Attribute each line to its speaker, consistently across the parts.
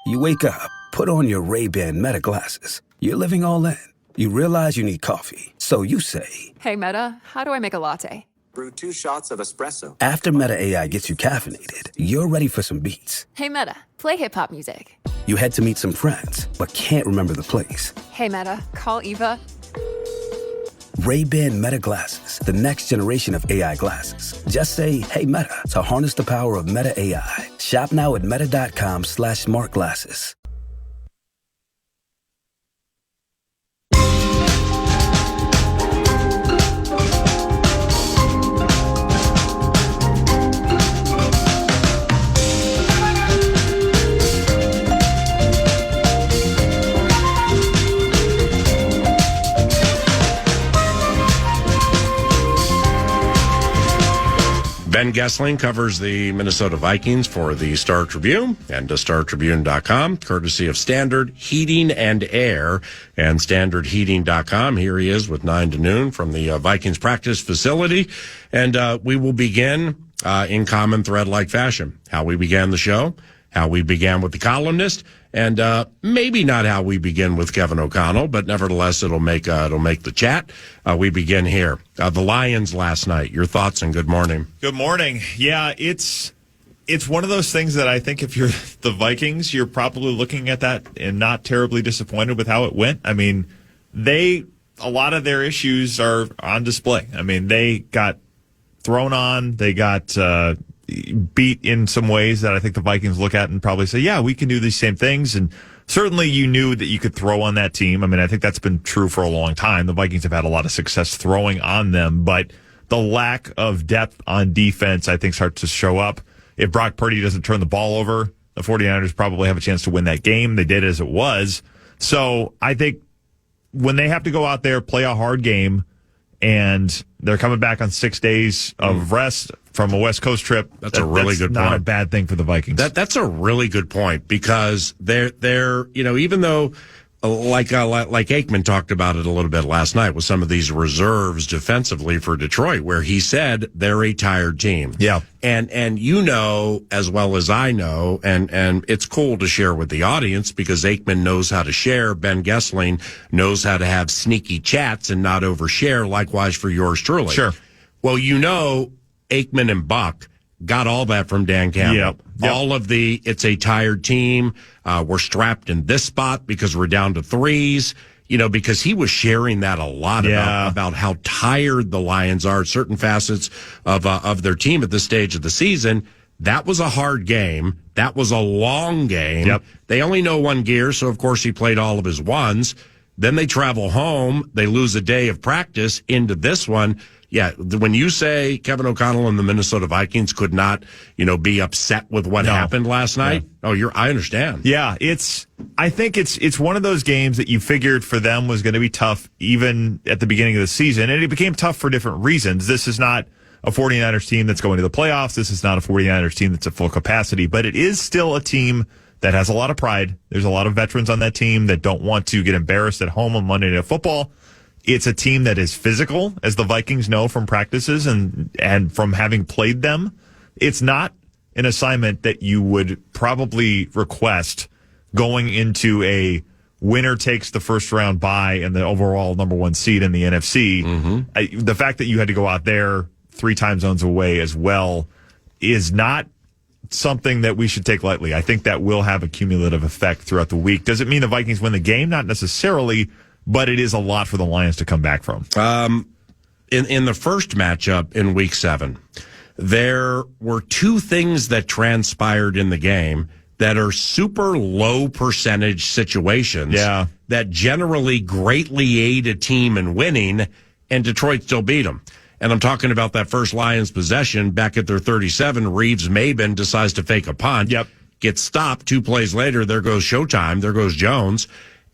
Speaker 1: You wake up, put on your Ray-Ban Meta glasses. You're living all in. You realize you need coffee. So you say,
Speaker 2: "Hey, Meta, how do I make a latte?"
Speaker 3: Brew 2 shots of espresso.
Speaker 1: after Meta AI gets you caffeinated, you're ready for some beats.
Speaker 2: "Hey, Meta, play hip-hop music."
Speaker 1: You head to meet some friends, but can't remember the place.
Speaker 2: "Hey, Meta, call Eva."
Speaker 1: Ray-Ban Meta glasses, the next generation of AI glasses. Just say, hey, Meta, to harness the power of Meta AI. Shop now at meta.com/smartglasses.
Speaker 4: Ben Goessling covers the Minnesota Vikings for the Star Tribune and StarTribune.com, courtesy of Standard Heating and Air and StandardHeating.com. Here he is with 9 to noon from the Vikings practice facility. And we will begin in common thread-like fashion. How we began the show, how we began with the columnist, and maybe not how we begin with Kevin O'Connell, but nevertheless it'll make the chat. We begin here. The Lions last night. Your thoughts and good morning.
Speaker 5: Good morning. Yeah, it's one of those things that I think if you're the Vikings, you're probably looking at that and not terribly disappointed with how it went. I mean, a lot of their issues are on display. I mean, they got thrown on. They got beat in some ways that I think the Vikings look at and probably say, yeah, we can do these same things. And certainly you knew that you could throw on that team. I mean, I think that's been true for a long time. The Vikings have had a lot of success throwing on them, but the lack of depth on defense, I think, starts to show up. If Brock Purdy doesn't turn the ball over, the 49ers probably have a chance to win that game. They did as it was. So I think when they have to go out there, play a hard game, and they're coming back on 6 days of rest from a West Coast trip.
Speaker 4: That's a really good point.
Speaker 5: Not a bad thing for the Vikings.
Speaker 4: That's a really good point because they're even though like Aikman talked about it a little bit last night with some of these reserves defensively for Detroit, where he said they're a tired team.
Speaker 5: Yeah.
Speaker 4: And you know as well as I know, and it's cool to share with the audience because Aikman knows how to share. Ben Goessling knows how to have sneaky chats and not overshare. Likewise for yours truly.
Speaker 5: Sure.
Speaker 4: Well, Aikman and Buck got all that from Dan Campbell.
Speaker 5: Yep.
Speaker 4: All of it's a tired team. We're strapped in this spot because we're down to threes, because he was sharing that a lot about how tired the Lions are at certain facets of their team at this stage of the season. That was a hard game. That was a long game.
Speaker 5: Yep.
Speaker 4: They only know one gear, so of course he played all of his ones. Then they travel home. They lose a day of practice into this one. Yeah, when you say Kevin O'Connell and the Minnesota Vikings could not, be upset with what happened last night. Yeah. I understand.
Speaker 5: Yeah, I think it's one of those games that you figured for them was going to be tough even at the beginning of the season, and it became tough for different reasons. This is not a 49ers team that's going to the playoffs. This is not a 49ers team that's at full capacity, but it is still a team that has a lot of pride. There's a lot of veterans on that team that don't want to get embarrassed at home on Monday Night Football. It's a team that is physical, as the Vikings know from practices and from having played them. It's not an assignment that you would probably request going into a winner takes the first round bye and the overall number 1 seed in the NFC. Mm-hmm. The fact that you had to go out there 3 time zones away as well is not something that we should take lightly. I think that will have a cumulative effect throughout the week. Does it mean the Vikings win the game? Not necessarily, but it is a lot for the Lions to come back from.
Speaker 4: In the first matchup in Week 7, there were 2 things that transpired in the game that are super low percentage situations that generally greatly aid a team in winning, and Detroit still beat them. And I'm talking about that first Lions possession back at their 37. Reeves-Maben decides to fake a punt.
Speaker 5: Yep.
Speaker 4: Gets stopped. 2 plays later, there goes Showtime. There goes Jones.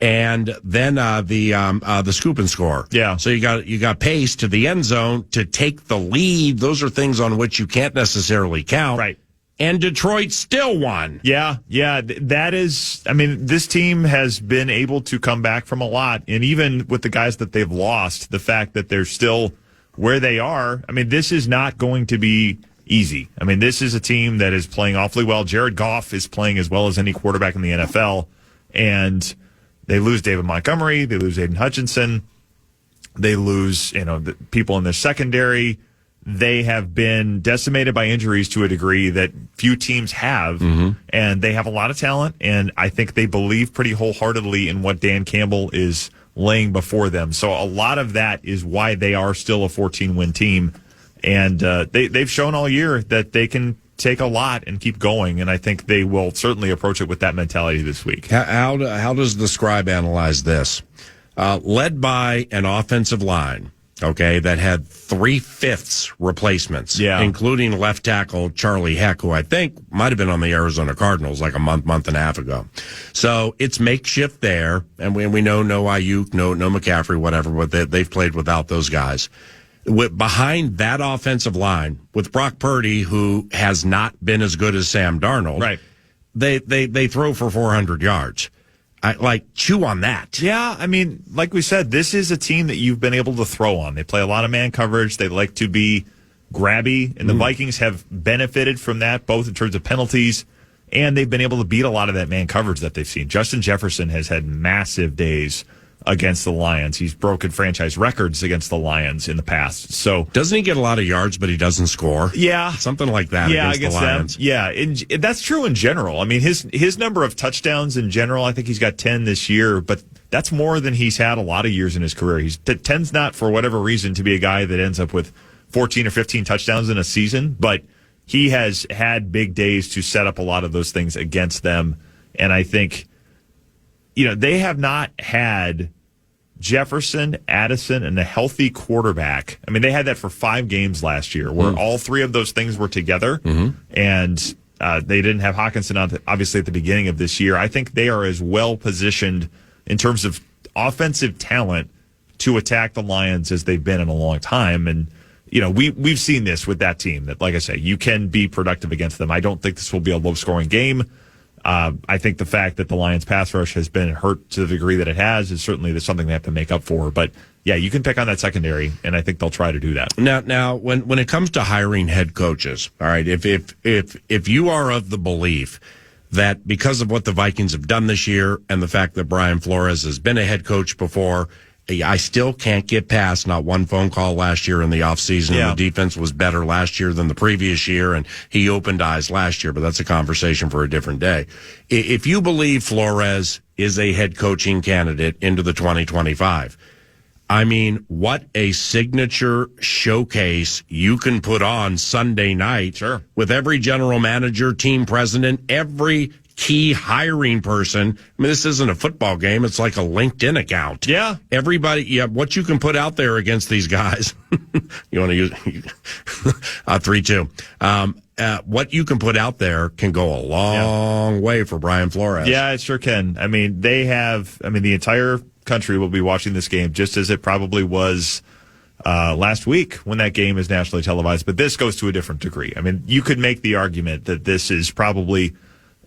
Speaker 4: And then the scoop and score.
Speaker 5: Yeah.
Speaker 4: So you got pace to the end zone to take the lead. Those are things on which you can't necessarily count.
Speaker 5: Right.
Speaker 4: And Detroit still won.
Speaker 5: Yeah. That is, this team has been able to come back from a lot. And even with the guys that they've lost, the fact that they're still where they are, this is not going to be easy. I mean, this is a team that is playing awfully well. Jared Goff is playing as well as any quarterback in the NFL, and they lose David Montgomery, they lose Aiden Hutchinson, they lose the people in their secondary. They have been decimated by injuries to a degree that few teams have, and they have a lot of talent, and I think they believe pretty wholeheartedly in what Dan Campbell is laying before them. So a lot of that is why they are still a 14-win team, and they've shown all year that they can take a lot and keep going, and I think they will certainly approach it with that mentality this week.
Speaker 4: How does the scribe analyze this? Led by an offensive line, okay, that had 3/5 replacements, including left tackle Charlie Heck, who I think might have been on the Arizona Cardinals like a month and a half ago. So it's makeshift there, and we know no Ayuk, no McCaffrey, whatever, but they've played without those guys. Behind that offensive line, with Brock Purdy, who has not been as good as Sam Darnold,
Speaker 5: right?
Speaker 4: They throw for 400 yards. Chew on that.
Speaker 5: Yeah, I mean, like we said, this is a team that you've been able to throw on. They play a lot of man coverage. They like to be grabby, and the Vikings have benefited from that, both in terms of penalties, and they've been able to beat a lot of that man coverage that they've seen. Justin Jefferson has had massive days against the Lions. He's broken franchise records against the Lions in the past. So
Speaker 4: doesn't he get a lot of yards, but he doesn't score?
Speaker 5: Yeah.
Speaker 4: Something like that against the Lions.
Speaker 5: Them. Yeah, and that's true in general. I mean, his number of touchdowns in general, I think he's got 10 this year, but that's more than he's had a lot of years in his career. He tends not, for whatever reason, to be a guy that ends up with 14 or 15 touchdowns in a season, but he has had big days to set up a lot of those things against them, and I think they have not had Jefferson, Addison, and a healthy quarterback. I mean, they had that for 5 games last year where all 3 of those things were together, and they didn't have Hawkinson, obviously, at the beginning of this year. I think they are as well positioned in terms of offensive talent to attack the Lions as they've been in a long time. And, we've seen this with that team that, like I say, you can be productive against them. I don't think this will be a low-scoring game. I think the fact that the Lions pass rush has been hurt to the degree that it has is certainly something they have to make up for. But yeah, you can pick on that secondary, and I think they'll try to do that.
Speaker 4: Now, when it comes to hiring head coaches, all right, if you are of the belief that because of what the Vikings have done this year and the fact that Brian Flores has been a head coach before, I still can't get past not one phone call last year in the offseason. Yeah. The defense was better last year than the previous year, and he opened eyes last year, but that's a conversation for a different day. If you believe Flores is a head coaching candidate into the 2025, I mean, what a signature showcase you can put on Sunday night with every general manager, team president, every key hiring person. I mean, this isn't a football game. It's like a LinkedIn account.
Speaker 5: Yeah.
Speaker 4: Everybody, what you can put out there against these guys. You want to use 3-2. What you can put out there can go a long way for Brian Flores.
Speaker 5: Yeah, it sure can. I mean, the entire country will be watching this game just as it probably was last week when that game is nationally televised. But this goes to a different degree. I mean, you could make the argument that this is probably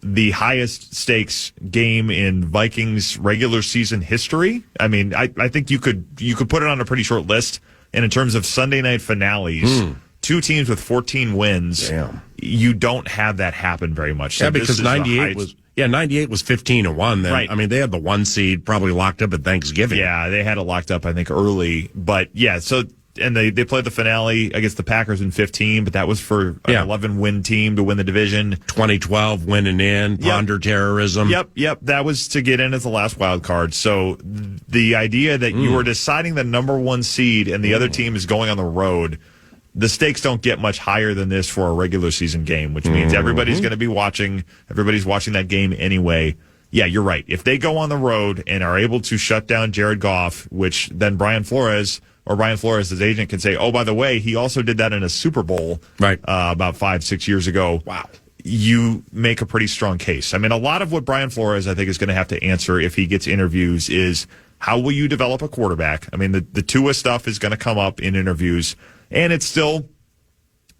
Speaker 5: the highest stakes game in Vikings regular season history. I mean, I think you could put it on a pretty short list. And in terms of Sunday night finales, 2 teams with 14 wins, you don't have that happen very much. So
Speaker 4: because 98 was 15-1 then.
Speaker 5: Right.
Speaker 4: I mean, they had the 1 seed probably locked up at Thanksgiving.
Speaker 5: Yeah, they had it locked up, I think, early. But yeah, and they played the finale against the Packers in 15, but that was for an 11-win team to win the division.
Speaker 4: 2012 winning in, ponder terrorism.
Speaker 5: Yep. That was to get in as the last wild card. So the idea that you are deciding the number 1 seed and the other team is going on the road, the stakes don't get much higher than this for a regular season game, which means everybody's going to be watching. Everybody's watching that game anyway. Yeah, you're right. If they go on the road and are able to shut down Jared Goff, which then Brian Flores' agent can say, oh, by the way, he also did that in a Super Bowl about 5-6 years ago.
Speaker 4: Wow.
Speaker 5: You make a pretty strong case. I mean, a lot of what Brian Flores, I think, is going to have to answer if he gets interviews is how will you develop a quarterback? I mean, the Tua stuff is going to come up in interviews, and it's still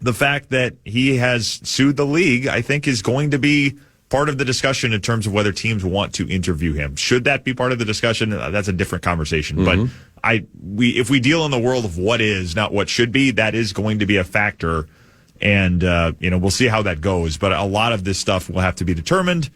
Speaker 5: the fact that he has sued the league, I think, is going to be part of the discussion in terms of whether teams want to interview him. Should that be part of the discussion? That's a different conversation. But if we deal in the world of what is, not what should be, that is going to be a factor And, we'll see how that goes. But a lot of this stuff will have to be determined.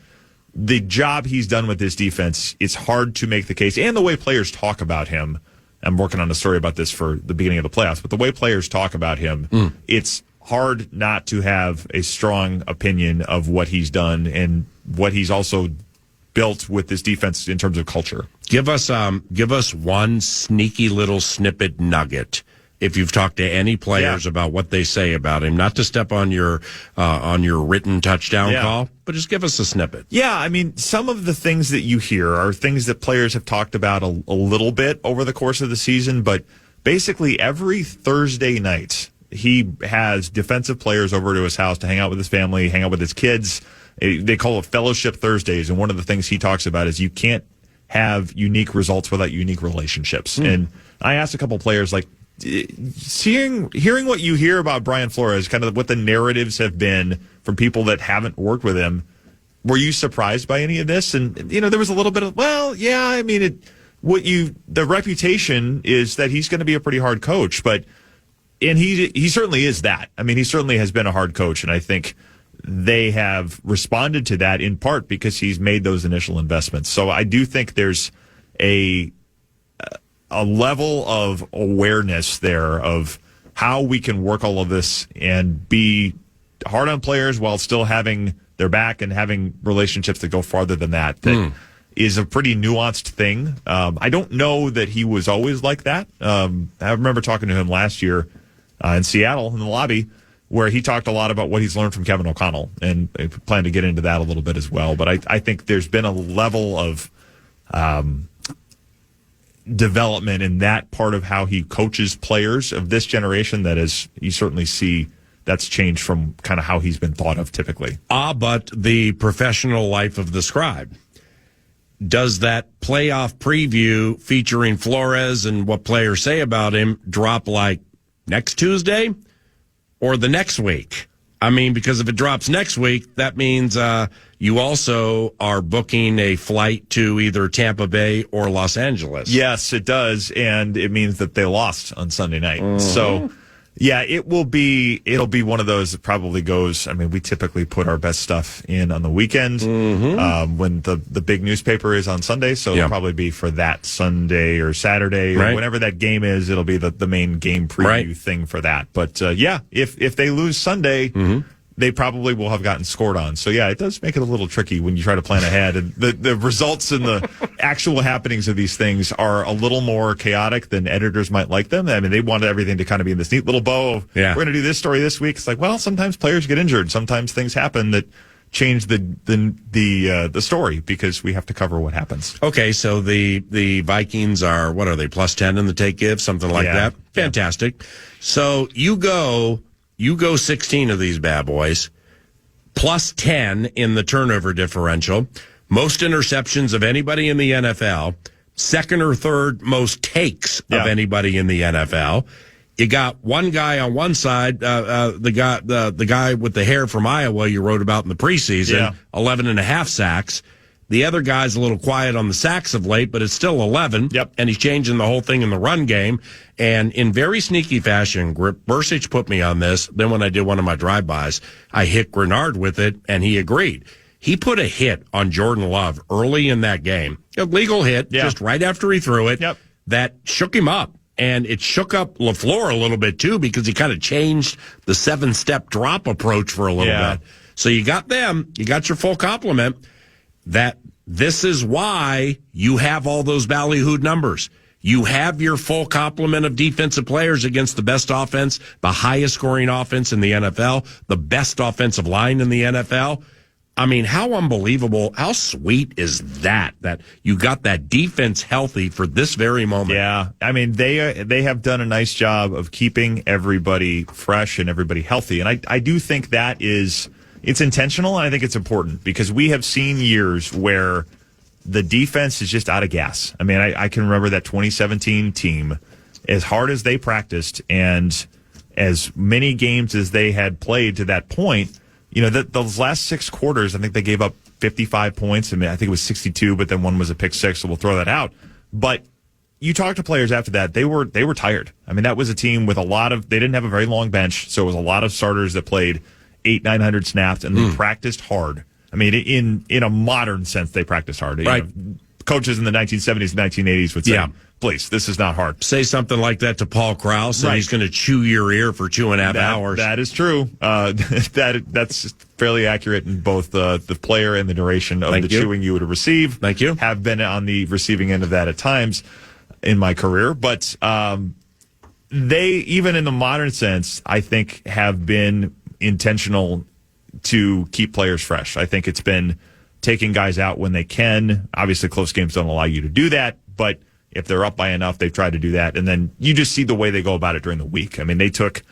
Speaker 5: The job he's done with this defense, it's hard to make the case. And the way players talk about him, I'm working on a story about this for the beginning of the playoffs, but the way players talk about him, it's hard not to have a strong opinion of what he's done and what he's also built with this defense in terms of culture.
Speaker 4: Give us one sneaky little snippet nugget. If you've talked to any players about what they say about him, not to step on your written touchdown call, but just give us a snippet.
Speaker 5: Yeah, I mean, some of the things that you hear are things that players have talked about a little bit over the course of the season, but basically every Thursday night, he has defensive players over to his house to hang out with his family, hang out with his kids. They call it Fellowship Thursdays, and one of the things he talks about is you can't have unique results without unique relationships. And I asked a couple players, like, hearing what you hear about Brian Flores, kind of what the narratives have been from people that haven't worked with him, were you surprised by any of this? And there was a little bit of, the reputation is that he's going to be a pretty hard coach, and he certainly is that. I mean, he certainly has been a hard coach, and I think they have responded to that in part because he's made those initial investments. So I do think there's a level of awareness there of how we can work all of this and be hard on players while still having their back and having relationships that go farther than that. That is a pretty nuanced thing. I don't know that he was always like that. I remember talking to him last year in Seattle in the lobby, where he talked a lot about what he's learned from Kevin O'Connell, and I plan to get into that a little bit as well. But I think there's been a level of development in that part of how he coaches players of this generation that is, you certainly see that's changed from kind of how he's been thought of typically.
Speaker 4: But the professional life of the scribe. Does that playoff preview featuring Flores and what players say about him drop like next Tuesday or the next week? I mean, because if it drops next week, that means you also are booking a flight to either Tampa Bay or Los Angeles.
Speaker 5: Yes, it does, and it means that they lost on Sunday night. So, yeah, it'll be one of those that probably goes. I mean, we typically put our best stuff in on the weekend when the big newspaper is on Sunday, so it'll probably be for that Sunday or Saturday or whenever that game is. It'll be the main game preview thing for that. But if they lose Sunday, they probably will have gotten scored on. So yeah, it does make it a little tricky when you try to plan ahead, and the results and the actual happenings of these things are a little more chaotic than editors might like them. I mean, they wanted everything to kind of be in this neat little bow of, we're going to do this story this week. It's like, well, sometimes players get injured. Sometimes things happen that change the story because we have to cover what happens.
Speaker 4: Okay, so the Vikings are, what are they, plus 10 in the take give, something like that? Fantastic. So you go 16 of these bad boys, plus 10 in the turnover differential, most interceptions of anybody in the NFL, second or third most takes of anybody in the NFL. You got one guy on one side, the guy with the hair from Iowa you wrote about in the preseason, 11 and a half sacks. The other guy's a little quiet on the sacks of late, but it's still 11. And he's changing the whole thing in the run game. And in very sneaky fashion, Bursich put me on this. Then when I did one of my drive-bys, I hit Grenard with it, and he agreed. He put a hit on Jordan Love early in that game. A legal hit, just right after he threw it, that shook him up. And it shook up LaFleur a little bit, too, because he kind of changed the 7-step drop approach for a little bit. So you got them. You got your full complement. That this is why you have all those ballyhooed numbers. You have your full complement of defensive players against the best offense, the highest scoring offense in the NFL, the best offensive line in the NFL. I mean, how unbelievable, how sweet is that you got that defense healthy for this very moment?
Speaker 5: Yeah, I mean, they have done a nice job of keeping everybody fresh and everybody healthy. And I do think that it's intentional, and I think it's important because we have seen years where the defense is just out of gas. I mean, I can remember that 2017 team, as hard as they practiced and as many games as they had played to that point, those last 6 quarters, I think they gave up 55 points. I mean, I think it was 62, but then one was a pick six, so we'll throw that out. But you talk to players after that, they were tired. I mean, that was a team with they didn't have a very long bench, so it was a lot of starters that played 800-900 snaps, and they practiced hard. I mean, in a modern sense, they practiced hard.
Speaker 4: Right.
Speaker 5: Coaches in the 1970s and 1980s would say, please, this is not hard.
Speaker 4: Say something like that to Paul Krause, and he's going to chew your ear for 2.5 hours.
Speaker 5: That is true. That's fairly accurate in both the player and the duration of chewing you would receive.
Speaker 4: Thank you.
Speaker 5: Have been on the receiving end of that at times in my career. But they, even in the modern sense, I think have been intentional to keep players fresh. I think it's been taking guys out when they can. Obviously, close games don't allow you to do that, but if they're up by enough, they've tried to do that. And then you just see the way they go about it during the week. I mean, they took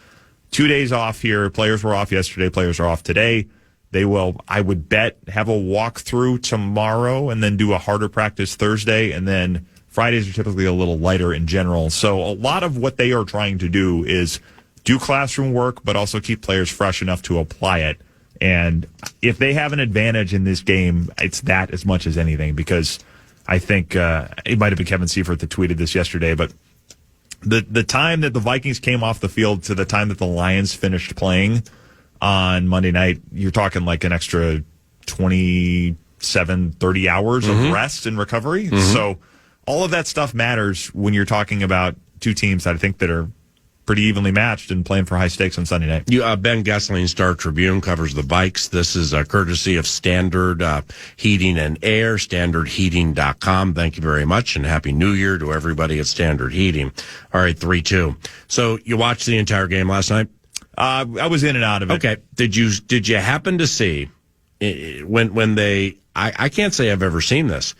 Speaker 5: 2 days off here. Players were off yesterday. Players are off today. They will, I would bet, have a walkthrough tomorrow and then do a harder practice Thursday. And then Fridays are typically a little lighter in general. So a lot of what they are trying to do is do classroom work, but also keep players fresh enough to apply it. And if they have an advantage in this game, it's that as much as anything, because I think it might have been Kevin Seifert that tweeted this yesterday, but the time that the Vikings came off the field to the time that the Lions finished playing on Monday night, you're talking like an extra 27, 30 hours of rest and recovery. So all of that stuff matters when you're talking about two teams that I think that are pretty evenly matched and playing for high stakes on Sunday night.
Speaker 4: Ben Goessling, Star Tribune, covers the Vikes. This is courtesy of Standard Heating and Air, standardheating.com. Thank you very much, and Happy New Year to everybody at Standard Heating. All right, 3-2. So you watched the entire game last night?
Speaker 5: I was in and out of it.
Speaker 4: Okay. Did you happen to see when they, I can't say I've ever seen this,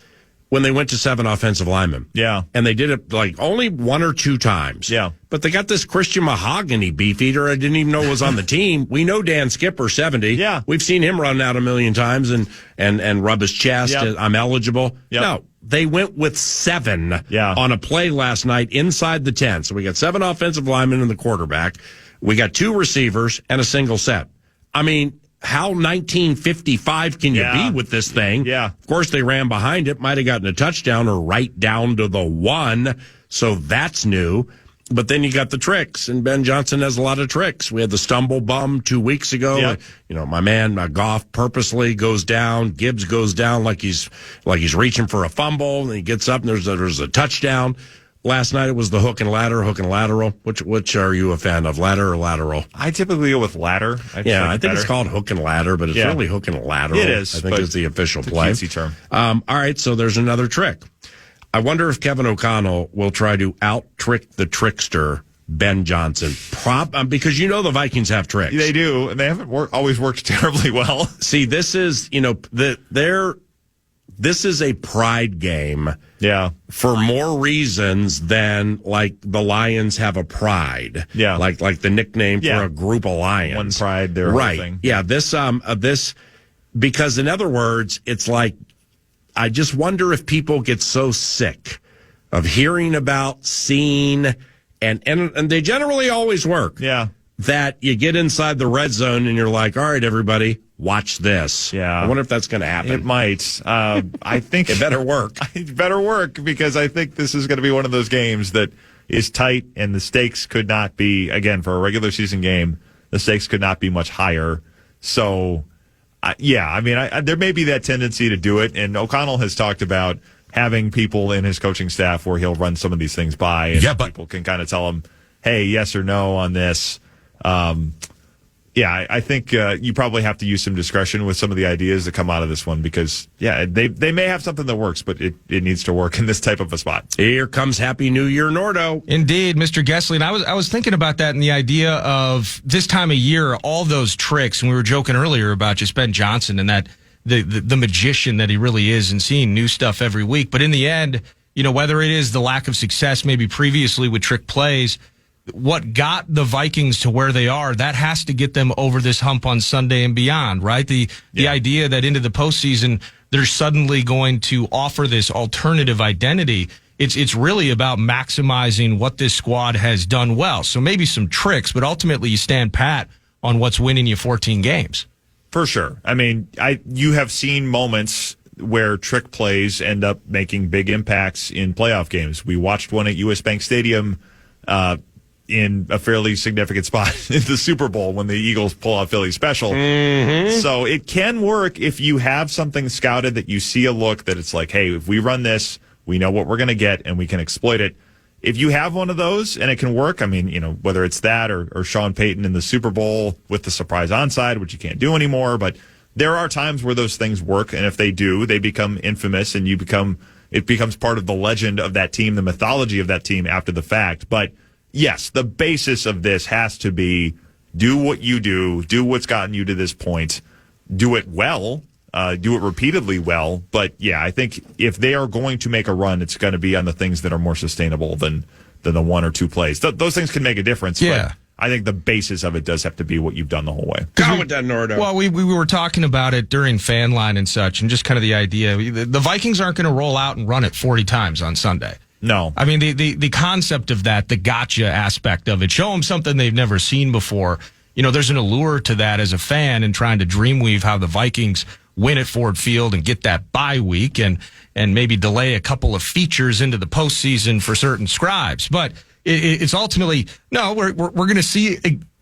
Speaker 4: when they went to 7 offensive linemen.
Speaker 5: Yeah.
Speaker 4: And they did it like only 1 or 2 times.
Speaker 5: Yeah.
Speaker 4: But they got this Christian Mahogany beef eater I didn't even know was on the team. We know Dan Skipper, 70.
Speaker 5: Yeah.
Speaker 4: We've seen him run out a million times and rub his chest.
Speaker 5: Yep.
Speaker 4: I'm eligible.
Speaker 5: Yep.
Speaker 4: No, they went with 7 on a play last night inside the 10. So we got 7 offensive linemen and the quarterback. We got 2 receivers and a single set. I mean, how 1955 can you be with this thing?
Speaker 5: Yeah.
Speaker 4: Of course, they ran behind it, might have gotten a touchdown or right down to the 1. So that's new. But then you got the tricks, and Ben Johnson has a lot of tricks. We had the stumble bum 2 weeks ago.
Speaker 5: Yep.
Speaker 4: My man Goff purposely goes down. Gibbs goes down like he's reaching for a fumble, and he gets up and there's a touchdown. Last night it was the hook and lateral. Which are you a fan of, ladder or lateral?
Speaker 5: I typically go with ladder.
Speaker 4: I think it's called hook and ladder, but it's really hook and lateral.
Speaker 5: It is.
Speaker 4: I think it's the official play.
Speaker 5: It's a cutesy
Speaker 4: term. All right, so there's another trick. I wonder if Kevin O'Connell will try to out-trick the trickster, Ben Johnson. Because the Vikings have tricks.
Speaker 5: They do, and they haven't always worked terribly well.
Speaker 4: See, this is, this is a pride game.
Speaker 5: Yeah.
Speaker 4: For more reasons than like the Lions have a pride.
Speaker 5: Yeah.
Speaker 4: Like the nickname for a group of Lions.
Speaker 5: One pride, their
Speaker 4: right.
Speaker 5: whole thing.
Speaker 4: Yeah. This because in other words, it's like, I just wonder if people get so sick of hearing about, seeing, and they generally always work.
Speaker 5: Yeah.
Speaker 4: That you get inside the red zone and you're like, all right, everybody, watch this.
Speaker 5: Yeah.
Speaker 4: I wonder if that's going to happen.
Speaker 5: It might. I think
Speaker 4: it better work.
Speaker 5: It better work, because I think this is going to be one of those games that is tight, and the stakes could not be, again, for a regular season game, the stakes could not be much higher. So, there may be that tendency to do it, and O'Connell has talked about having people in his coaching staff where he'll run some of these things by, and people can kind of tell him, hey, yes or no on this. I think you probably have to use some discretion with some of the ideas that come out of this one, because, they may have something that works, but it needs to work in this type of a spot.
Speaker 4: Here comes Happy New Year, Nordo.
Speaker 6: Indeed, Mr. Goessling. I was thinking about that, and the idea of this time of year, all those tricks, and we were joking earlier about just Ben Johnson and that the magician that he really is, and seeing new stuff every week. But in the end, whether it is the lack of success maybe previously with trick plays, what got the Vikings to where they are, that has to get them over this hump on Sunday and beyond, right? The idea that into the postseason, they're suddenly going to offer this alternative identity. It's really about maximizing what this squad has done well. So maybe some tricks, but ultimately you stand pat on what's winning you 14 games.
Speaker 5: For sure. I mean, you have seen moments where trick plays end up making big impacts in playoff games. We watched one at US Bank Stadium in a fairly significant spot in the Super Bowl when the Eagles pull out Philly special. Mm-hmm. So it can work if you have something scouted that you see a look that it's like, hey, if we run this, we know what we're going to get and we can exploit it. If you have one of those and it can work, I mean, whether it's that or Sean Payton in the Super Bowl with the surprise onside, which you can't do anymore, but there are times where those things work, and if they do, they become infamous, and it becomes part of the legend of that team, the mythology of that team after the fact. But yes, the basis of this has to be do what you do what's gotten you to this point, do it well, do it repeatedly well. But yeah, I think if they are going to make a run, it's going to be on the things that are more sustainable than the one or two plays. Those things can make a difference.
Speaker 6: Yeah.
Speaker 5: But I think the basis of it does have to be what you've done the whole way.
Speaker 4: Go with that, Nordo.
Speaker 6: Well, we were talking about it during Fan Line and such, and just kind of the idea. The Vikings aren't going to roll out and run it 40 times on Sunday.
Speaker 5: No.
Speaker 6: I mean, the concept of that, the gotcha aspect of it, show them something they've never seen before. There's an allure to that as a fan and trying to dreamweave how the Vikings win at Ford Field and get that bye week and maybe delay a couple of features into the postseason for certain scribes. But it's ultimately, no, we're going to see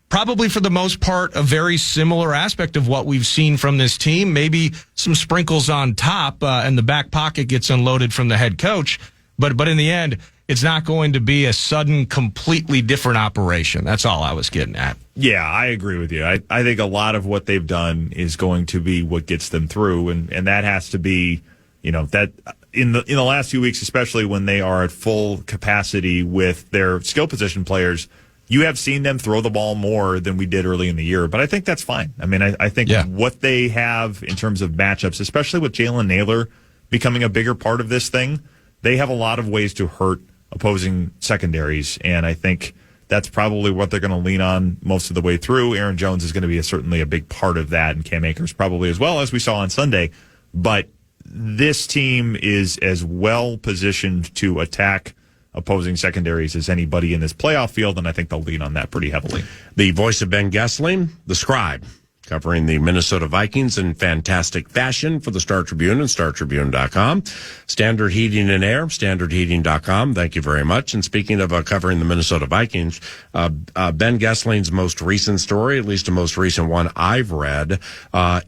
Speaker 6: probably for the most part a very similar aspect of what we've seen from this team. Maybe some sprinkles on top and the back pocket gets unloaded from the head coach. But in the end, it's not going to be a sudden, completely different operation. That's all I was getting at.
Speaker 5: Yeah, I agree with you. I think a lot of what they've done is going to be what gets them through, and that has to be, that in the last few weeks, especially when they are at full capacity with their skill position players, you have seen them throw the ball more than we did early in the year. But I think that's fine. I mean, I think what they have in terms of matchups, especially with Jalen Naylor becoming a bigger part of this thing, they have a lot of ways to hurt opposing secondaries, and I think that's probably what they're going to lean on most of the way through. Aaron Jones is going to be certainly a big part of that, and Cam Akers probably as well, as we saw on Sunday. But this team is as well positioned to attack opposing secondaries as anybody in this playoff field, and I think they'll lean on that pretty heavily.
Speaker 4: The voice of Ben Goessling, the scribe, covering the Minnesota Vikings in fantastic fashion for the Star Tribune and StarTribune.com. Standard Heating and Air, StandardHeating.com. Thank you very much. And speaking of covering the Minnesota Vikings, Ben Goessling's most recent story, at least the most recent one I've read,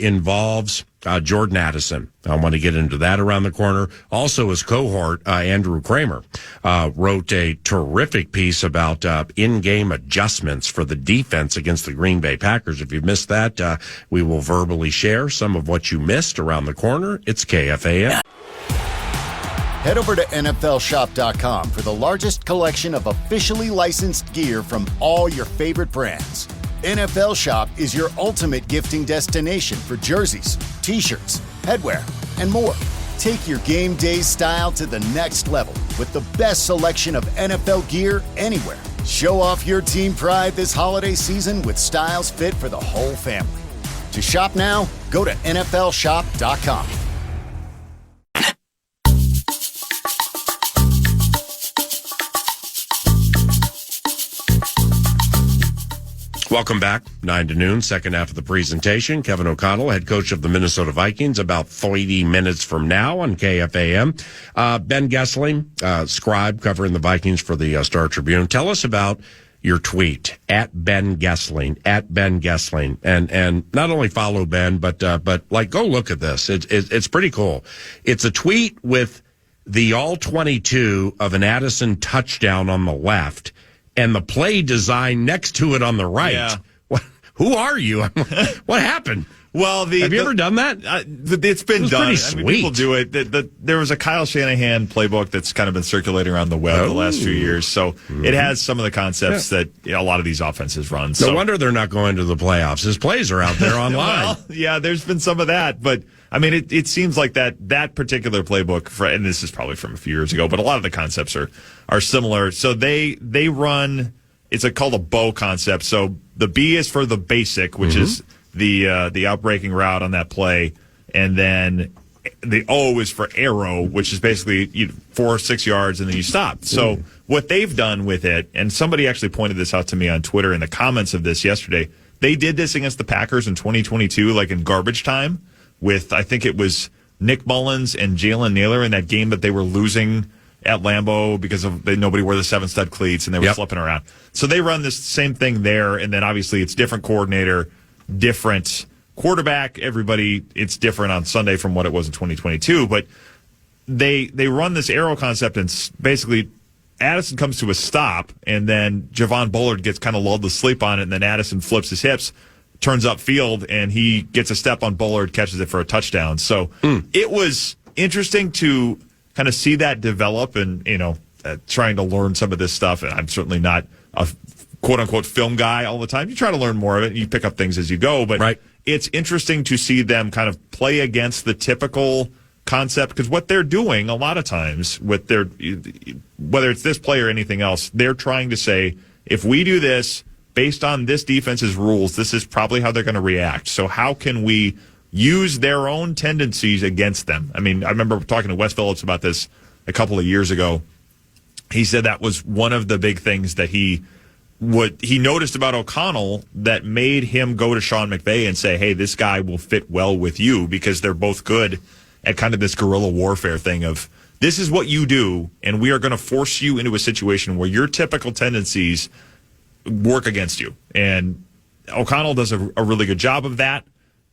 Speaker 4: involves Jordan Addison. I want to get into that around the corner. Also, his cohort, Andrew Kramer, wrote a terrific piece about in-game adjustments for the defense against the Green Bay Packers. If you missed that, we will verbally share some of what you missed around the corner. It's KFAN.
Speaker 7: Head over to NFLShop.com for the largest collection of officially licensed gear from all your favorite brands. NFL Shop is your ultimate gifting destination for jerseys, t-shirts, headwear, and more. Take your game day style to the next level with the best selection of NFL gear anywhere. Show off your team pride this holiday season with styles fit for the whole family. To shop now, go to NFLShop.com.
Speaker 4: Welcome back. 9 to noon, second half of the presentation. Kevin O'Connell, head coach of the Minnesota Vikings, about 30 minutes from now on KFAN. Ben Goessling, scribe covering the Vikings for the Star Tribune. Tell us about your tweet at Ben Goessling, and not only follow Ben, but go look at this. It's pretty cool. It's a tweet with the all 22 of an Addison touchdown on the left, and the play design next to it on the right.
Speaker 5: Yeah.
Speaker 4: Who are you? What happened?
Speaker 5: Well,
Speaker 4: have you ever done that?
Speaker 5: It's been done.
Speaker 4: Pretty sweet.
Speaker 5: I mean, people do it. There was a Kyle Shanahan playbook that's kind of been circulating around the web the last few years. So it has some of the concepts that a lot of these offenses run.
Speaker 4: No wonder they're not going to the playoffs. His plays are out there online.
Speaker 5: Well, yeah, there's been some of that, but I mean, it seems like that particular playbook, and this is probably from a few years ago, but a lot of the concepts are similar. So they run. It's called a bow concept. So the B is for the basic, which is the outbreaking route on that play, and then the O is for arrow, which is basically 4 or 6 yards, and then you stop. So what they've done with it, and somebody actually pointed this out to me on Twitter in the comments of this yesterday, they did this against the Packers in 2022, like in garbage time, with I think it was Nick Mullins and Jalen Naylor in that game that they were losing at Lambeau because nobody wore the 7-stud cleats and they were slipping around. So they run this same thing there, and then obviously it's different coordinator, different quarterback. Everybody, it's different on Sunday from what it was in 2022, but they run this arrow concept, and basically Addison comes to a stop, and then Javon Bullard gets kind of lulled to sleep on it, and then Addison flips his hips, turns upfield, and he gets a step on Bullard, catches it for a touchdown. So it was interesting to kind of see that develop, and trying to learn some of this stuff. And I'm certainly not a quote unquote film guy all the time. You try to learn more of it, and you pick up things as you go. But it's interesting to see them kind of play against the typical concept, because what they're doing a lot of times with their, whether it's this play or anything else, they're trying to say, if we do this based on this defense's rules, this is probably how they're going to react. So how can we use their own tendencies against them? I mean, I remember talking to Wes Phillips about this a couple of years ago. He said that was one of the big things that he noticed about O'Connell that made him go to Sean McVay and say, hey, this guy will fit well with you, because they're both good at kind of this guerrilla warfare thing of, this is what you do, and we are going to force you into a situation where your typical tendencies work against you. And O'Connell does a really good job of that.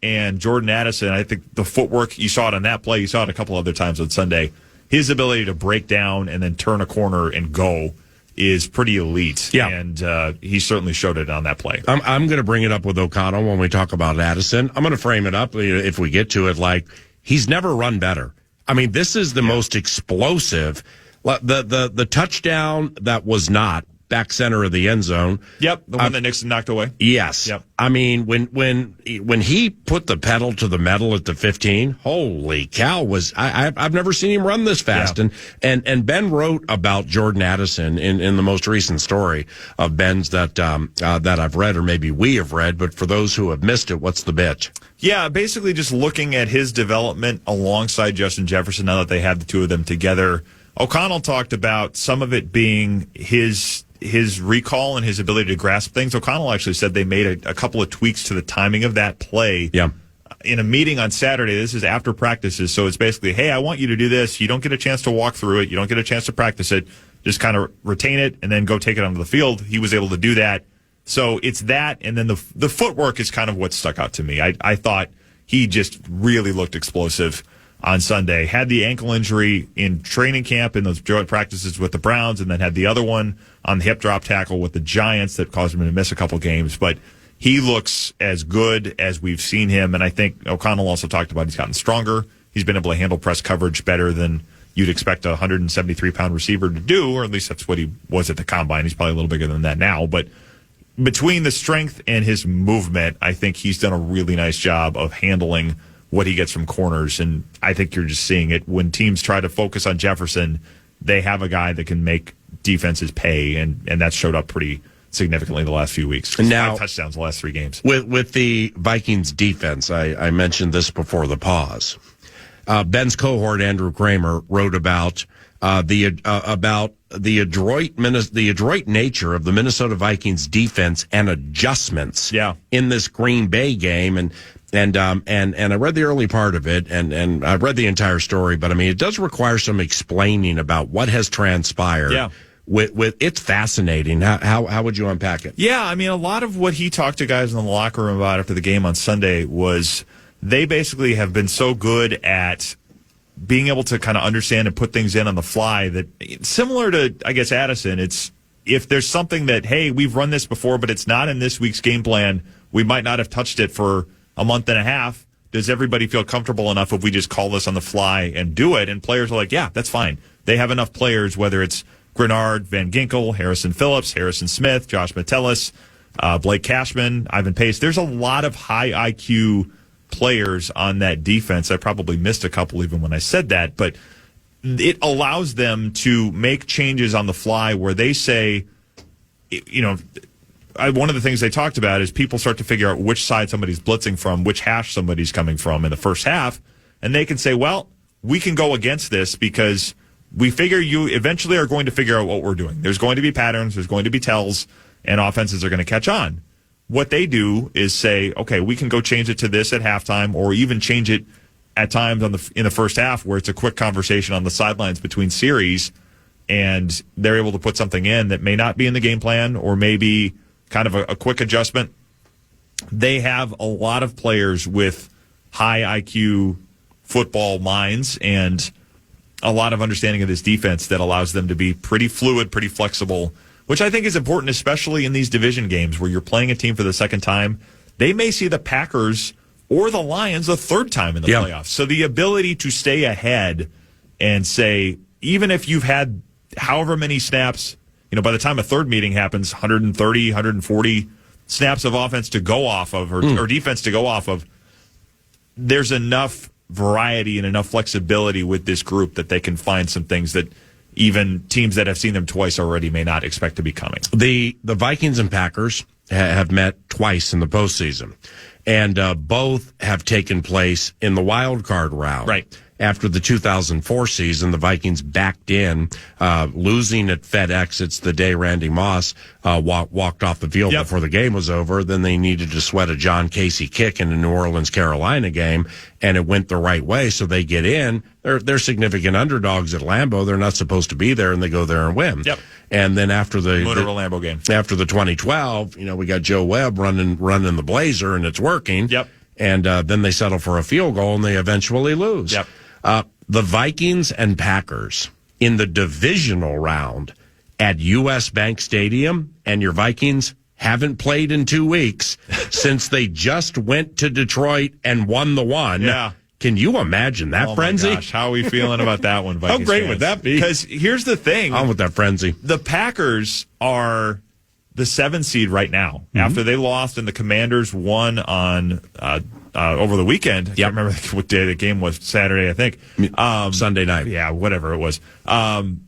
Speaker 5: And Jordan Addison, I think the footwork, you saw it on that play, you saw it a couple other times on Sunday. His ability to break down and then turn a corner and go is pretty elite. Yeah. And he certainly showed it on that play.
Speaker 4: I'm going to bring it up with O'Connell when we talk about Addison. I'm going to frame it up, if we get to it, like he's never run better. I mean, this is the most explosive. The touchdown that was not back center of the end zone.
Speaker 5: Yep, the one that Nixon knocked away.
Speaker 4: Yes.
Speaker 5: Yep.
Speaker 4: I mean, when he put the pedal to the metal at the 15, holy cow! I've never seen him run this fast. Yeah. And Ben wrote about Jordan Addison in the most recent story of Ben's that I've read, or maybe we have read. But for those who have missed it, what's the bitch?
Speaker 5: Yeah, basically just looking at his development alongside Justin Jefferson. Now that they have the two of them together, O'Connell talked about some of it being his recall and his ability to grasp things. O'Connell actually said they made a couple of tweaks to the timing of that play.
Speaker 4: Yeah.
Speaker 5: In a meeting on Saturday, this is after practices, so it's basically, hey, I want you to do this. You don't get a chance to walk through it. You don't get a chance to practice it. Just kind of retain it and then go take it onto the field. He was able to do that. So it's that, and then the footwork is kind of what stuck out to me. I thought he just really looked explosive on Sunday. Had the ankle injury in training camp in those joint practices with the Browns, and then had the other one on the hip drop tackle with the Giants that caused him to miss a couple games. But he looks as good as we've seen him, and I think O'Connell also talked about he's gotten stronger. He's been able to handle press coverage better than you'd expect a 173-pound receiver to do, or at least that's what he was at the combine. He's probably a little bigger than that now. But between the strength and his movement, I think he's done a really nice job of handling what he gets from corners, and I think you're just seeing it when teams try to focus on Jefferson. They have a guy that can make defenses pay, and that showed up pretty significantly the last few weeks.
Speaker 4: Now,
Speaker 5: 5 touchdowns the last 3 games.
Speaker 4: With the Vikings defense, I mentioned this before the pause. Ben's cohort Andrew Kramer wrote about the adroit nature of the Minnesota Vikings defense and adjustments in this Green Bay game, and I read the early part of it, and I've read the entire story, but I mean, it does require some explaining about what has transpired.
Speaker 5: Yeah.
Speaker 4: With it's fascinating. How would you unpack it?
Speaker 5: Yeah, I mean, a lot of what he talked to guys in the locker room about after the game on Sunday was they basically have been so good at being able to kind of understand and put things in on the fly that, similar to, I guess, Addison, it's if there's something that, hey, we've run this before, but it's not in this week's game plan, we might not have touched it for a month and a half. Does everybody feel comfortable enough if we just call this on the fly and do it? And players are like, yeah, that's fine. They have enough players, whether it's Grenard, Van Ginkel, Harrison Phillips, Harrison Smith, Josh Metellus, Blake Cashman, Ivan Pace. There's a lot of high IQ players on that defense. I probably missed a couple even when I said that, but it allows them to make changes on the fly where they say, one of the things they talked about is people start to figure out which side somebody's blitzing from, which hash somebody's coming from in the first half, and they can say, well, we can go against this because we figure you eventually are going to figure out what we're doing. There's going to be patterns, there's going to be tells, and offenses are going to catch on. What they do is say, okay, we can go change it to this at halftime, or even change it at times in the first half where it's a quick conversation on the sidelines between series, and they're able to put something in that may not be in the game plan or maybe kind of a quick adjustment. They have a lot of players with high IQ football minds and a lot of understanding of this defense that allows them to be pretty fluid, pretty flexible, which I think is important, especially in these division games where you're playing a team for the second time. They may see the Packers or the Lions the third time in the playoffs. So the ability to stay ahead and say, even if you've had however many snaps, by the time a third meeting happens, 130, 140 snaps of offense to go off of or defense to go off of, there's enough variety and enough flexibility with this group that they can find some things that even teams that have seen them twice already may not expect to be coming.
Speaker 4: The Vikings and Packers have met twice in the postseason, and both have taken place in the wild card round.
Speaker 5: Right.
Speaker 4: After the 2004 season, the Vikings backed in, losing at FedEx. It's the day Randy Moss walked off the field before the game was over. Then they needed to sweat a John Casey kick in the New Orleans-Carolina game, and it went the right way, so they get in. They're significant underdogs at Lambeau. They're not supposed to be there, and they go there and win.
Speaker 5: Yep.
Speaker 4: And then after the
Speaker 5: Lambeau game,
Speaker 4: after the 2012, we got Joe Webb running the Blazer, and it's working.
Speaker 5: Yep.
Speaker 4: And then they settle for a field goal, and they eventually lose.
Speaker 5: Yep.
Speaker 4: The Vikings and Packers in the divisional round at U.S. Bank Stadium, and your Vikings haven't played in 2 weeks since they just went to Detroit and won the one.
Speaker 5: Yeah.
Speaker 4: Can you imagine that frenzy?
Speaker 5: My gosh, how are we feeling about that one, Vikings
Speaker 4: How great
Speaker 5: fans?
Speaker 4: would that be?
Speaker 5: Because here's the thing.
Speaker 4: On with that frenzy.
Speaker 5: The Packers are the 7th seed right now. After they lost and the Commanders won on over the weekend. I can't remember what day the game was. Saturday, I think.
Speaker 4: Sunday night.
Speaker 5: Yeah, whatever it was. Sunday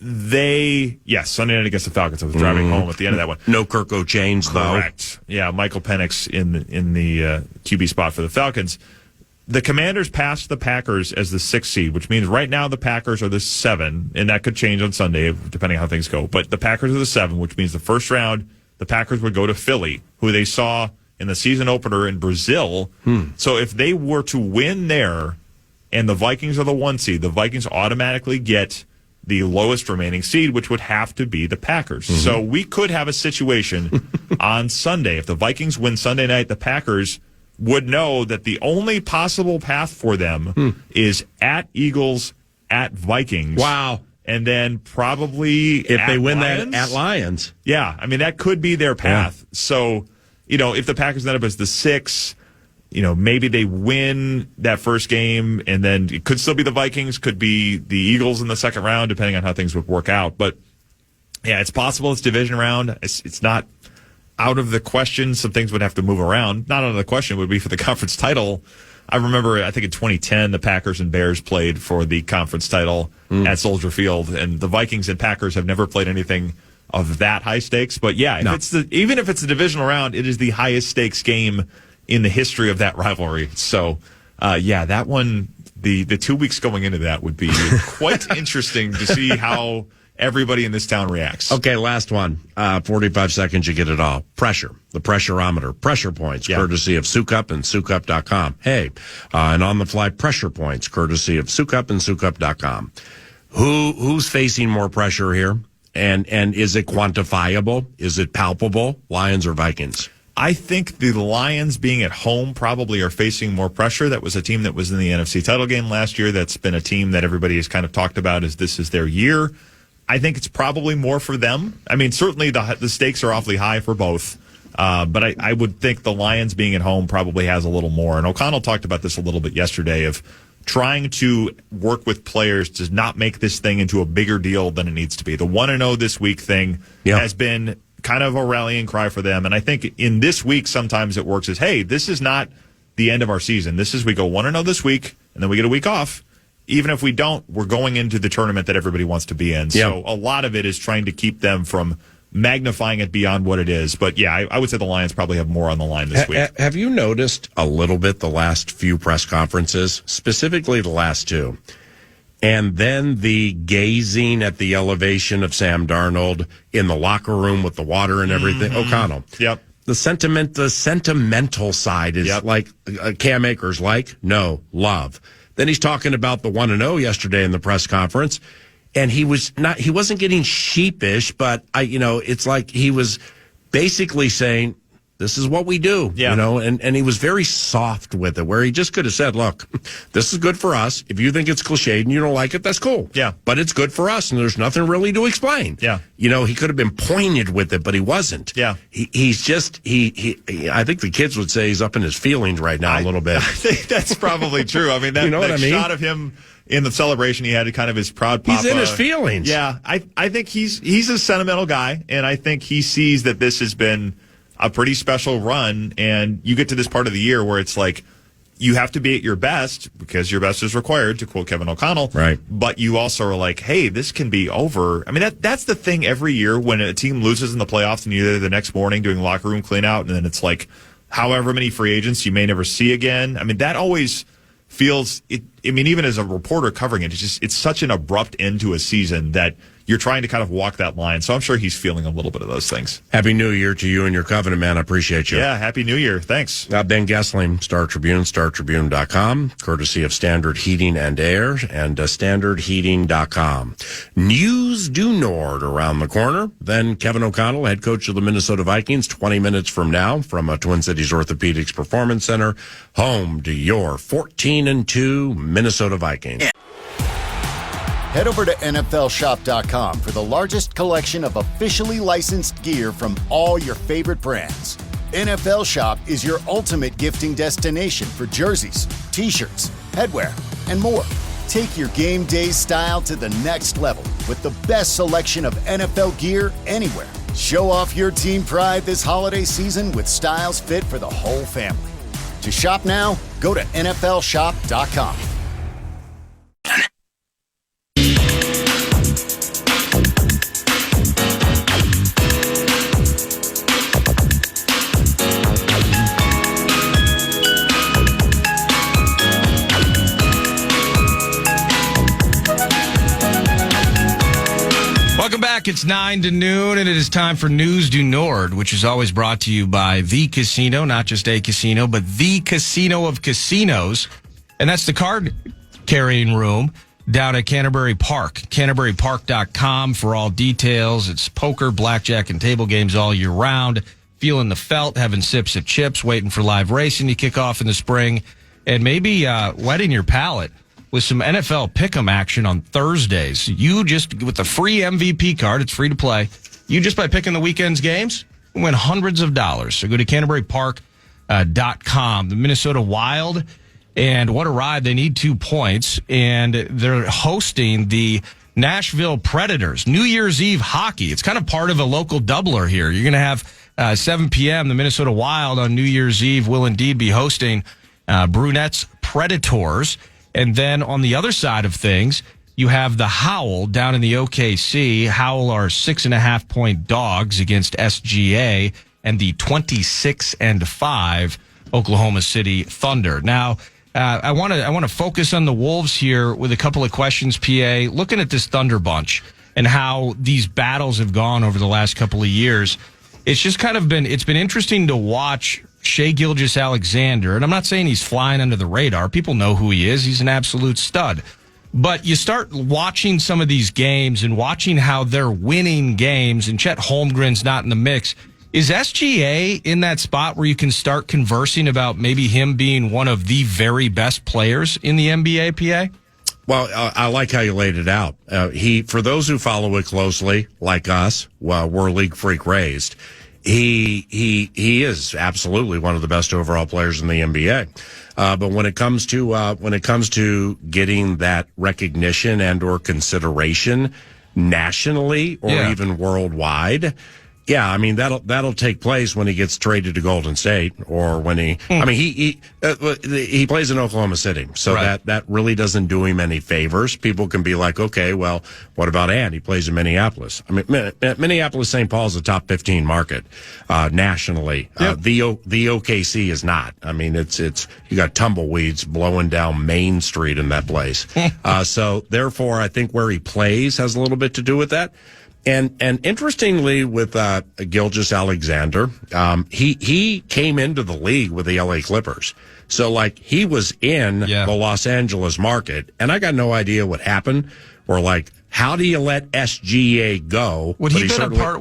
Speaker 5: night against the Falcons. I was driving home at the end of that one.
Speaker 4: No Kirk O'Chains, though.
Speaker 5: Correct. Yeah, Michael Penix in the QB spot for the Falcons. The Commanders passed the Packers as the 6th seed, which means right now the Packers are the 7, and that could change on Sunday depending on how things go. But the Packers are the 7, which means the first round, the Packers would go to Philly, who they saw in the season opener in Brazil. So if they were to win there and the Vikings are the 1 seed, the Vikings automatically get the lowest remaining seed, which would have to be the Packers. So we could have a situation on Sunday. If the Vikings win Sunday night, the Packers would know that the only possible path for them is at Eagles, at Vikings.
Speaker 4: Wow.
Speaker 5: And then probably
Speaker 4: if they win
Speaker 5: Lions.
Speaker 4: that at Lions.
Speaker 5: Yeah, I mean, that could be their path.
Speaker 4: Yeah.
Speaker 5: So, if the Packers end up as the 6, maybe they win that first game, and then it could still be the Vikings, could be the Eagles in the second round, depending on how things would work out. But, yeah, it's possible it's division round. It's not out of the question. Some things would have to move around. Not out of the question would be for the conference title. I remember, I think in 2010, the Packers and Bears played for the conference title at Soldier Field, and the Vikings and Packers have never played anything of that high stakes. But yeah, even if it's the divisional round, it is the highest stakes game in the history of that rivalry. So, that one, the 2 weeks going into that would be quite interesting to see how everybody in this town reacts.
Speaker 4: Okay, last one. 45 seconds, you get it all. Pressure. The pressureometer. Pressure points, courtesy of Soukup and Soukup.com. Hey, and on-the-fly pressure points, courtesy of Soukup and Soukup.com. Who's facing more pressure here? And is it quantifiable? Is it palpable? Lions or Vikings?
Speaker 5: I think the Lions being at home probably are facing more pressure. That was a team that was in the NFC title game last year. That's been a team that everybody has kind of talked about as this is their year. I think it's probably more for them. I mean, certainly the stakes are awfully high for both. But I would think the Lions being at home probably has a little more. And O'Connell talked about this a little bit yesterday of trying to work with players to not make this thing into a bigger deal than it needs to be. The 1-0 this week thing has been kind of a rallying cry for them. And I think in this week, sometimes it works as, hey, this is not the end of our season. This is we go 1-0 this week, and then we get a week off. Even if we don't, we're going into the tournament that everybody wants to be in. So a lot of it is trying to keep them from magnifying it beyond what it is. But yeah, I would say the Lions probably have more on the line this week.
Speaker 4: Have you noticed a little bit the last few press conferences, specifically the last 2, and then the gazing at the elevation of Sam Darnold in the locker room with the water and everything? O'Connell.
Speaker 5: Yep.
Speaker 4: the sentimental side is like Cam Akers, love. Then he's talking about the 1-0 yesterday in the press conference, and he wasn't getting sheepish, but it's like he was basically saying, this is what we do, and he was very soft with it, where he just could have said, look, this is good for us. If you think it's cliched and you don't like it, that's cool.
Speaker 5: Yeah.
Speaker 4: But it's good for us, and there's nothing really to explain.
Speaker 5: Yeah.
Speaker 4: He could have been pointed with it, but he wasn't.
Speaker 5: Yeah.
Speaker 4: He's just, I think the kids would say he's up in his feelings right now a little bit.
Speaker 5: I think that's probably true. I mean, that shot of him in the celebration, he had kind of his proud papa.
Speaker 4: He's in his feelings.
Speaker 5: Yeah. I think he's a sentimental guy, and I think he sees that this has been a pretty special run, and you get to this part of the year where it's like you have to be at your best because your best is required, to quote Kevin O'Connell.
Speaker 4: Right.
Speaker 5: But you also are like, hey, this can be over. I mean, that's the thing every year when a team loses in the playoffs and you're there the next morning doing locker room clean out, and then it's like however many free agents you may never see again. I mean, that always feels it. I mean, even as a reporter covering it, it's such an abrupt end to a season that you're trying to kind of walk that line. So I'm sure he's feeling a little bit of those things.
Speaker 4: Happy New Year to you and your Covenant, man. I appreciate you.
Speaker 5: Yeah, Happy New Year. Thanks.
Speaker 4: Ben Goessling, Star Tribune, StarTribune.com, courtesy of Standard Heating and Air and StandardHeating.com. News due Nord around the corner. Then Kevin O'Connell, head coach of the Minnesota Vikings, 20 minutes from now from Twin Cities Orthopedics Performance Center, home to your 14-2 Minnesota Vikings. Yeah.
Speaker 7: Head over to NFLShop.com for the largest collection of officially licensed gear from all your favorite brands. NFL Shop is your ultimate gifting destination for jerseys, t-shirts, headwear, and more. Take your game day style to the next level with the best selection of NFL gear anywhere. Show off your team pride this holiday season with styles fit for the whole family. To shop now, go to NFLShop.com.
Speaker 6: Welcome back. It's 9 to noon, and it is time for News Due Nord, which is always brought to you by The Casino, not just a casino, but the casino of casinos. And that's the card carrying room down at Canterbury Park. CanterburyPark.com for all details. It's poker, blackjack, and table games all year round. Feeling the felt, having sips of chips, waiting for live racing to kick off in the spring, and maybe wetting your palate with some NFL pick'em action on Thursdays. You just, with the free MVP card, it's free to play. You just by picking the weekend's games, win hundreds of dollars. So go to CanterburyPark.com. The Minnesota Wild, and what a ride. They need 2 points, and they're hosting the Nashville Predators. New Year's Eve hockey. It's kind of part of a local doubler here. You're going to have 7 p.m. The Minnesota Wild on New Year's Eve will indeed be hosting Brunettes Predators. And then on the other side of things, you have the Howl down in the OKC. Howl are 6.5-point dogs against SGA and the 26-5 Oklahoma City Thunder. Now, I want to focus on the Wolves here with a couple of questions, PA. Looking at this Thunder bunch and how these battles have gone over the last couple of years, it's just kind of been interesting to watch Shai Gilgeous-Alexander, and I'm not saying he's flying under the radar. People know who he is. He's an absolute stud. But you start watching some of these games and watching how they're winning games, and Chet Holmgren's not in the mix. Is SGA in that spot where you can start conversing about maybe him being one of the very best players in the NBA, PA?
Speaker 4: Well, I like how you laid it out. For those who follow it closely, like us, we're league freak raised. He is absolutely one of the best overall players in the NBA. But when it comes to getting that recognition and or consideration nationally or even worldwide, yeah, I mean that'll take place when he gets traded to Golden State or when he plays in Oklahoma City, so
Speaker 6: right.
Speaker 4: that really doesn't do him any favors. People can be like, okay, well, what about Ant? He plays in Minneapolis. I mean, Minneapolis, St. Paul is a top 15 market nationally.
Speaker 5: Yep.
Speaker 4: The OKC is not. I mean, it's you got tumbleweeds blowing down Main Street in that place. So therefore, I think where he plays has a little bit to do with that. And interestingly, with Gilgeous Alexander, he came into the league with the LA Clippers. So, like, he was in the Los Angeles market, and I got no idea what happened, or, like, how do you let SGA go?
Speaker 6: Would he been a part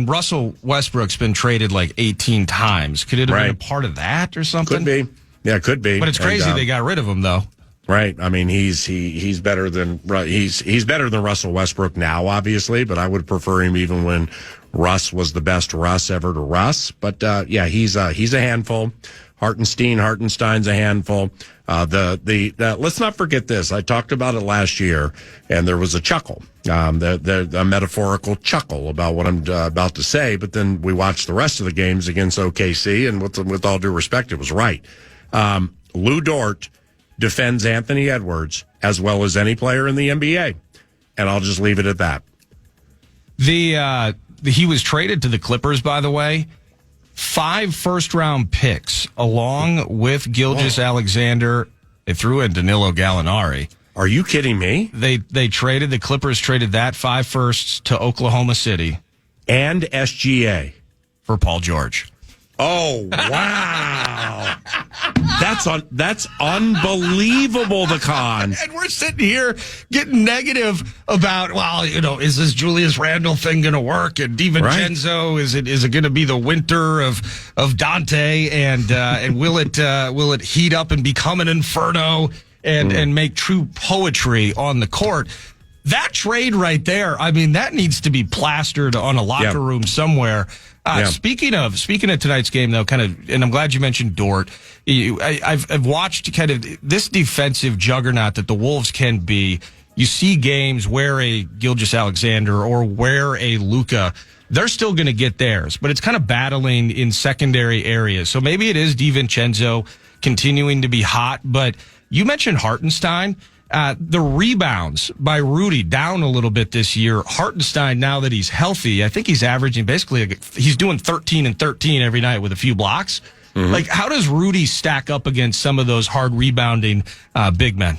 Speaker 6: Russell Westbrook's been traded like 18 times. Could it have been a part of that or something?
Speaker 4: Could be. Yeah, could be.
Speaker 6: But it's crazy they got rid of him, though.
Speaker 4: Right. I mean, he's better than he's better than Russell Westbrook now, obviously, but I would prefer him even when Russ was the best Russ ever to Russ. But he's a handful. Hartenstein's a handful. Let's not forget this. I talked about it last year, and there was a chuckle, a metaphorical chuckle about what I'm about to say. But then we watched the rest of the games against OKC, and with all due respect, it was right. Lou Dort defends Anthony Edwards as well as any player in the NBA, and I'll just leave it at that.
Speaker 6: He was traded to the Clippers, by the way. 5 first-round picks, along with Gilgeous Alexander. They threw in Danilo Gallinari.
Speaker 4: Are you kidding me?
Speaker 6: The Clippers traded that 5 firsts to Oklahoma City.
Speaker 4: And SGA.
Speaker 6: For Paul George.
Speaker 4: Oh, wow. That's unbelievable, the con.
Speaker 6: And we're sitting here getting negative about, is this Julius Randle thing going to work? And DiVincenzo, is it going to be the winter of Dante? And will it heat up and become an inferno and make true poetry on the court? That trade right there, I mean, that needs to be plastered on a locker room somewhere. Speaking of tonight's game, though, and I'm glad you mentioned Dort. I've watched kind of this defensive juggernaut that the Wolves can be. You see games where a Gilgeous Alexander or where a Luka, they're still going to get theirs, but it's kind of battling in secondary areas. So maybe it is DiVincenzo continuing to be hot, but you mentioned Hartenstein. The rebounds by Rudy down a little bit this year. Hartenstein, now that he's healthy, I think he's averaging he's doing 13 and 13 every night with a few blocks. Mm-hmm. Like, how does Rudy stack up against some of those hard rebounding big men?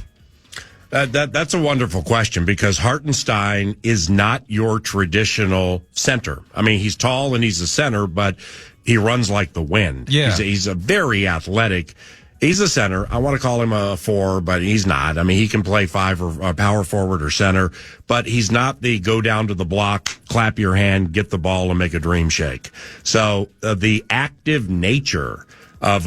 Speaker 4: That's a wonderful question, because Hartenstein is not your traditional center. I mean, he's tall and he's a center, but he runs like the wind.
Speaker 6: Yeah.
Speaker 4: He's a very athletic. He's a center. I want to call him a 4, but he's not. I mean, he can play 5 or power forward or center, but he's not the go down to the block, clap your hand, get the ball, and make a dream shake. So the active nature of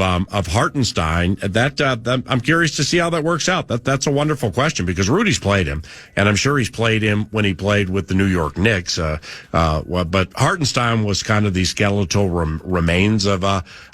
Speaker 4: Hartenstein, that I'm curious to see how that works out. That's a wonderful question, because Rudy's played him, and I'm sure he's played him when he played with the New York Knicks. But Hartenstein was kind of the skeletal remains of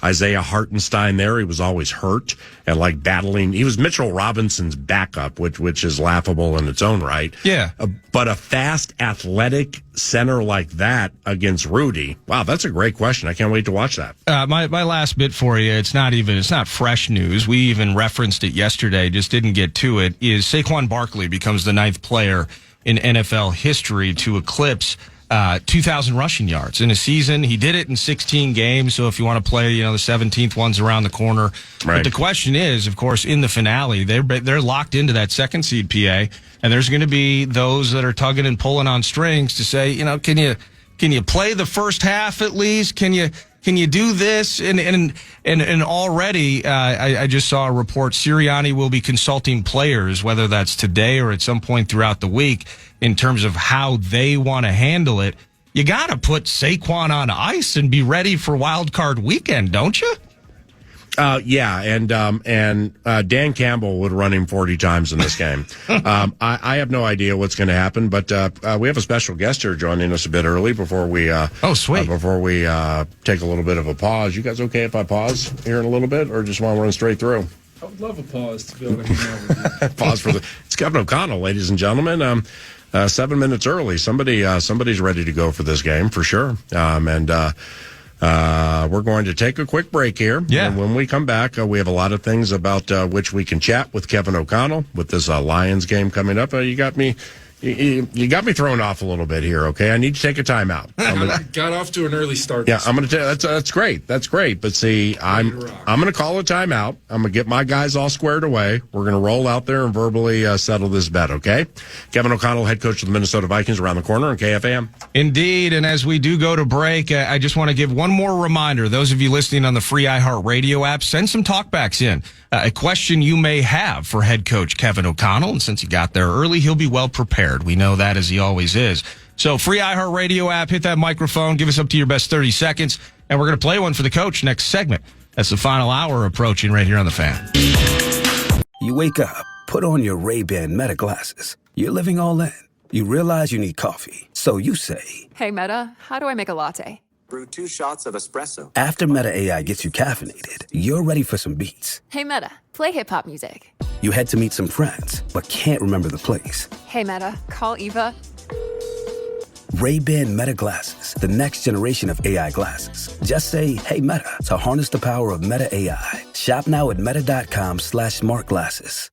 Speaker 4: Isaiah Hartenstein. There, he was always hurt and like battling. He was Mitchell Robinson's backup, which is laughable in its own right.
Speaker 6: Yeah,
Speaker 4: but a fast, athletic center like that against Rudy, wow, that's a great question. I can't wait to watch that.
Speaker 6: My last bit for you, it's not fresh news. We even referenced it yesterday, just didn't get to it, is Saquon Barkley becomes the 9th player in NFL history to eclipse 2,000 rushing yards in a season. He did it in 16 games, so if you want to play, the 17th one's around the corner. Right. But the question is, of course, in the finale, they're locked into that 2nd seed PA, and there's going to be those that are tugging and pulling on strings to say, can you play the first half at least? Can you do this? And already, I just saw a report, Sirianni will be consulting players, whether that's today or at some point throughout the week, in terms of how they want to handle it. You got to put Saquon on ice and be ready for wild card weekend, don't you?
Speaker 4: And Dan Campbell would run him 40 times in this game. I have no idea what's going to happen, but we have a special guest here joining us a bit early before we before we take a little bit of a pause. You guys okay if I pause here in a little bit, or just want to run straight through?
Speaker 8: I would love a pause to be able to hang out with you.
Speaker 4: Pause it's Kevin O'Connell, ladies and gentlemen. 7 minutes early. Somebody's ready to go for this game for sure. We're going to take a quick break here.
Speaker 6: Yeah.
Speaker 4: And when we come back, we have a lot of things about which we can chat with Kevin O'Connell with this Lions game coming up. You got me You got me thrown off a little bit here, okay? I need to take a timeout.
Speaker 8: Got off to an early start.
Speaker 4: Yeah, I'm going to tell you, that's great. That's great. But see, I'm going to call a timeout. I'm going to get my guys all squared away. We're going to roll out there and verbally settle this bet, okay? Kevin O'Connell, head coach of the Minnesota Vikings, around the corner on KFAN.
Speaker 6: Indeed, and as we do go to break, I just want to give one more reminder. Those of you listening on the free iHeartRadio app, send some talkbacks in. A question you may have for head coach Kevin O'Connell, and since he got there early, he'll be well prepared. We know that, as he always is. So free iHeartRadio app, hit that microphone, give us up to your best 30 seconds, and we're going to play one for the coach next segment. That's the final hour approaching right here on The Fan.
Speaker 1: You wake up, put on your Ray-Ban Meta glasses. You're living all in. You realize you need coffee. So you say,
Speaker 2: Hey, Meta, how do I make a latte?
Speaker 3: Brew 2 shots of espresso.
Speaker 1: after Meta AI gets you caffeinated, you're ready for some beats.
Speaker 2: Hey, Meta, play hip-hop music.
Speaker 1: You head to meet some friends, but can't remember the place.
Speaker 2: Hey, Meta, call Eva.
Speaker 1: Ray-Ban Meta glasses, the next generation of AI glasses. Just say, hey, Meta, to harness the power of Meta AI. Shop now at meta.com/smartglasses.